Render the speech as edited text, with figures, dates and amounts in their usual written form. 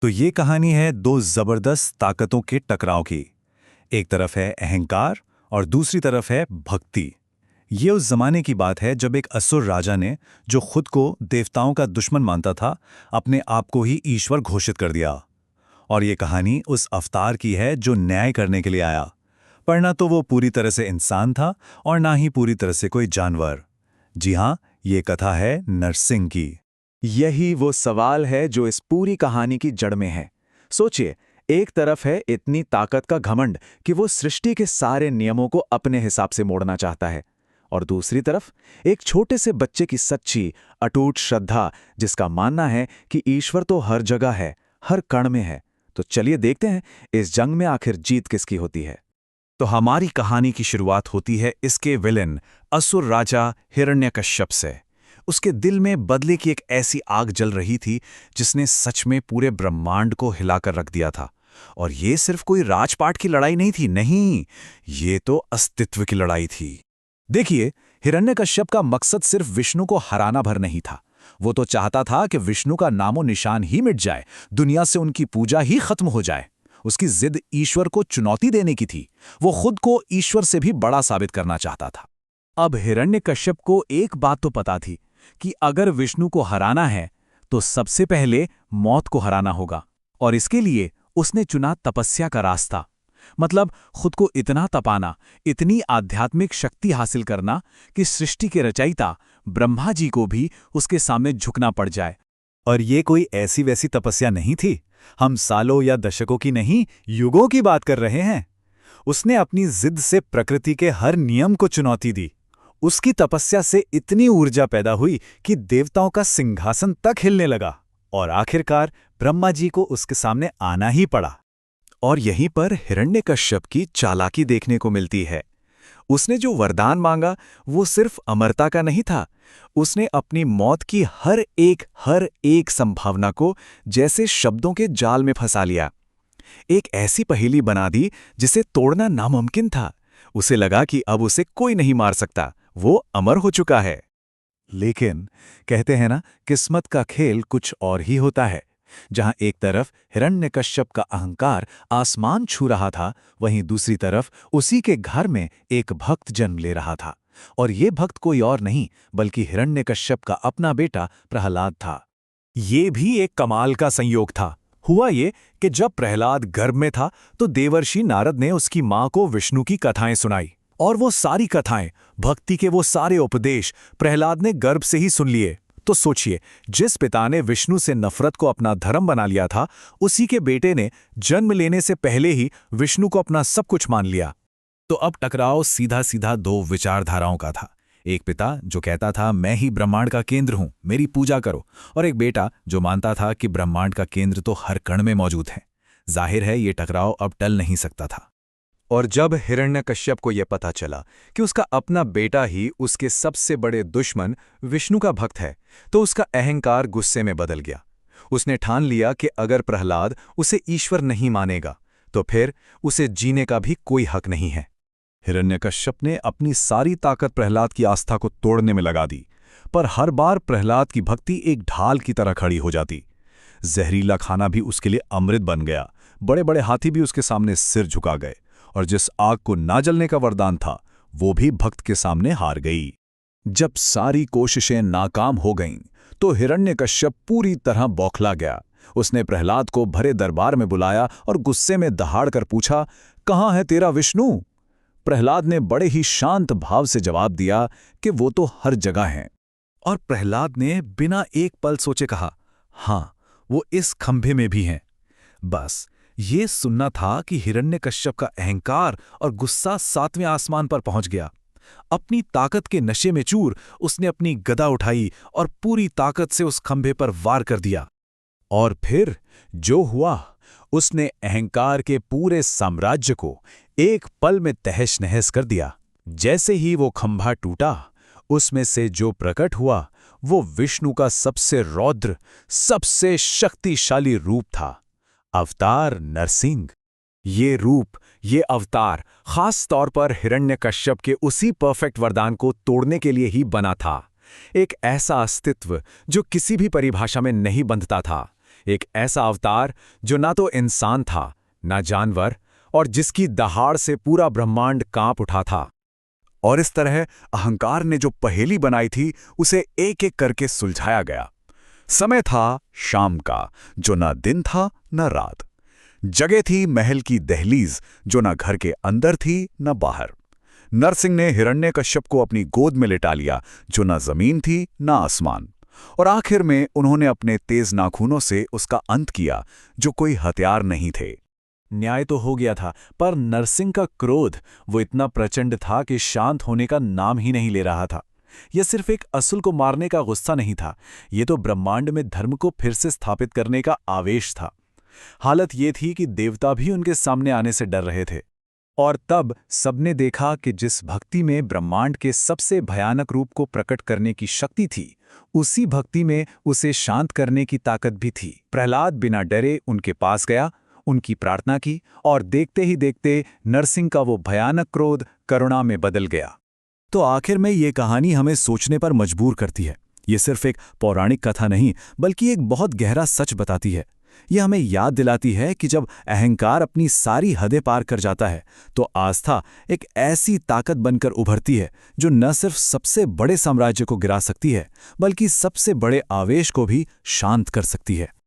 तो ये कहानी है दो जबरदस्त ताकतों के टकराव की। एक तरफ है अहंकार और दूसरी तरफ है भक्ति। ये उस जमाने की बात है जब एक असुर राजा ने, जो खुद को देवताओं का दुश्मन मानता था, अपने आप को ही ईश्वर घोषित कर दिया। और ये कहानी उस अवतार की है जो न्याय करने के लिए आया, पर ना तो वो पूरी तरह से इंसान था और ना ही पूरी तरह से कोई जानवर। जी हाँ, ये कथा है नरसिंह की। यही वो सवाल है जो इस पूरी कहानी की जड़ में है। सोचिए, एक तरफ है इतनी ताकत का घमंड कि वो सृष्टि के सारे नियमों को अपने हिसाब से मोड़ना चाहता है, और दूसरी तरफ एक छोटे से बच्चे की सच्ची अटूट श्रद्धा, जिसका मानना है कि ईश्वर तो हर जगह है, हर कण में है। तो चलिए देखते हैं इस जंग में आखिर जीत किसकी होती है। तो हमारी कहानी की शुरुआत होती है इसके विलेन असुर राजा हिरण्यकश्यप से। उसके दिल में बदले की एक ऐसी आग जल रही थी जिसने सच में पूरे ब्रह्मांड को हिलाकर रख दिया था। और ये सिर्फ कोई राजपाट की लड़ाई नहीं थी, नहीं, ये तो अस्तित्व की लड़ाई थी। देखिए, हिरण्यकश्यप का मकसद सिर्फ विष्णु को हराना भर नहीं था। वो तो चाहता था कि विष्णु का नामो निशान ही मिट जाए, दुनिया से उनकी पूजा ही खत्म हो जाए। उसकी जिद ईश्वर को चुनौती देने की थी। वो खुद को ईश्वर से भी बड़ा साबित करना चाहता था। अब हिरण्यकश्यप को एक बात तो पता थी कि अगर विष्णु को हराना है तो सबसे पहले मौत को हराना होगा, और इसके लिए उसने चुना तपस्या का रास्ता। मतलब खुद को इतना तपाना, इतनी आध्यात्मिक शक्ति हासिल करना कि सृष्टि के रचयिता ब्रह्मा जी को भी उसके सामने झुकना पड़ जाए। और ये कोई ऐसी वैसी तपस्या नहीं थी। हम सालों या दशकों की नहीं, युगों की बात कर रहे हैं। उसने अपनी जिद से प्रकृति के हर नियम को चुनौती दी। उसकी तपस्या से इतनी ऊर्जा पैदा हुई कि देवताओं का सिंहासन तक हिलने लगा, और आखिरकार ब्रह्मा जी को उसके सामने आना ही पड़ा। और यहीं पर हिरण्यकश्यप की चालाकी देखने को मिलती है। उसने जो वरदान मांगा वो सिर्फ अमरता का नहीं था। उसने अपनी मौत की हर एक संभावना को जैसे शब्दों के जाल में फंसा लिया। एक ऐसी पहेली बना दी जिसे तोड़ना नामुमकिन था। उसे लगा कि अब उसे कोई नहीं मार सकता, वो अमर हो चुका है। लेकिन कहते हैं ना, किस्मत का खेल कुछ और ही होता है। जहां एक तरफ हिरण्यकश्यप का अहंकार आसमान छू रहा था, वहीं दूसरी तरफ उसी के घर में एक भक्त जन्म ले रहा था। और ये भक्त कोई और नहीं बल्कि हिरण्यकश्यप का अपना बेटा प्रहलाद था। ये भी एक कमाल का संयोग था। हुआ ये कि जब प्रहलाद गर्भ में था तो देवर्षि नारद ने उसकी मां को विष्णु की कथाएं सुनाई, और वो सारी कथाएं, भक्ति के वो सारे उपदेश प्रहलाद ने गर्भ से ही सुन लिए। तो सोचिए, जिस पिता ने विष्णु से नफरत को अपना धर्म बना लिया था, उसी के बेटे ने जन्म लेने से पहले ही विष्णु को अपना सब कुछ मान लिया। तो अब टकराव सीधा सीधा दो विचारधाराओं का था। एक पिता जो कहता था मैं ही ब्रह्मांड का केंद्र हूं, मेरी पूजा करो, और एक बेटा जो मानता था कि ब्रह्मांड का केंद्र तो हर कण में मौजूद है। जाहिर है ये टकराव अब टल नहीं सकता था। और जब हिरण्यकश्यप को यह पता चला कि उसका अपना बेटा ही उसके सबसे बड़े दुश्मन विष्णु का भक्त है, तो उसका अहंकार गुस्से में बदल गया। उसने ठान लिया कि अगर प्रहलाद उसे ईश्वर नहीं मानेगा तो फिर उसे जीने का भी कोई हक नहीं है। हिरण्यकश्यप ने अपनी सारी ताकत प्रहलाद की आस्था को तोड़ने में लगा दी, पर हर बार प्रहलाद की भक्ति एक ढाल की तरह खड़ी हो जाती। जहरीला खाना भी उसके लिए अमृत बन गया, बड़े बड़े हाथी भी उसके सामने सिर झुका गए, और जिस आग को ना जलने का वरदान था वो भी भक्त के सामने हार गई। जब सारी कोशिशें नाकाम हो गईं, तो हिरण्यकश्यप पूरी तरह बौखला गया। उसने प्रहलाद को भरे दरबार में बुलाया और गुस्से में दहाड़कर पूछा, कहाँ है तेरा विष्णु? प्रहलाद ने बड़े ही शांत भाव से जवाब दिया कि वो तो हर जगह हैं। और प्रहलाद ने बिना एक पल सोचे कहा, हाँ, वो इस खंभे में भी हैं। बस ये सुनना था कि हिरण्यकश्यप का अहंकार और गुस्सा सातवें आसमान पर पहुंच गया। अपनी ताकत के नशे में चूर उसने अपनी गदा उठाई और पूरी ताकत से उस खंभे पर वार कर दिया। और फिर जो हुआ, उसने अहंकार के पूरे साम्राज्य को एक पल में तहस नहस कर दिया। जैसे ही वो खंभा टूटा, उसमें से जो प्रकट हुआ वो विष्णु का सबसे रौद्र, सबसे शक्तिशाली रूप था, अवतार नरसिंह। ये रूप, ये अवतार खास तौर पर हिरण्यकश्यप के उसी परफेक्ट वरदान को तोड़ने के लिए ही बना था। एक ऐसा अस्तित्व जो किसी भी परिभाषा में नहीं बंधता था, एक ऐसा अवतार जो ना तो इंसान था, ना जानवर, और जिसकी दहाड़ से पूरा ब्रह्मांड कांप उठा था। और इस तरह अहंकार ने जो पहेली बनाई थी उसे एक एक करके सुलझाया गया। समय था शाम का, जो ना दिन था न रात। जगह थी महल की दहलीज, जो ना घर के अंदर थी न बाहर। नरसिंह ने हिरण्यकश्यप को अपनी गोद में लिटा लिया, जो ना जमीन थी न आसमान। और आखिर में उन्होंने अपने तेज नाखूनों से उसका अंत किया, जो कोई हथियार नहीं थे। न्याय तो हो गया था, पर नरसिंह का क्रोध वो इतना प्रचंड था कि शांत होने का नाम ही नहीं ले रहा था। यह सिर्फ एक असुर को मारने का गुस्सा नहीं था, ये तो ब्रह्मांड में धर्म को फिर से स्थापित करने का आवेश था। हालत ये थी कि देवता भी उनके सामने आने से डर रहे थे। और तब सबने देखा कि जिस भक्ति में ब्रह्मांड के सबसे भयानक रूप को प्रकट करने की शक्ति थी, उसी भक्ति में उसे शांत करने की ताकत भी थी। प्रहलाद बिना डरे उनके पास गया, उनकी प्रार्थना की, और देखते ही देखते नरसिंह का वो भयानक क्रोध करुणा में बदल गया। तो आखिर में ये कहानी हमें सोचने पर मजबूर करती है। ये सिर्फ एक पौराणिक कथा नहीं, बल्कि एक बहुत गहरा सच बताती है। यह हमें याद दिलाती है कि जब अहंकार अपनी सारी हदें पार कर जाता है, तो आस्था एक ऐसी ताकत बनकर उभरती है जो न सिर्फ सबसे बड़े साम्राज्य को गिरा सकती है, बल्कि सबसे बड़े आवेश को भी शांत कर सकती है।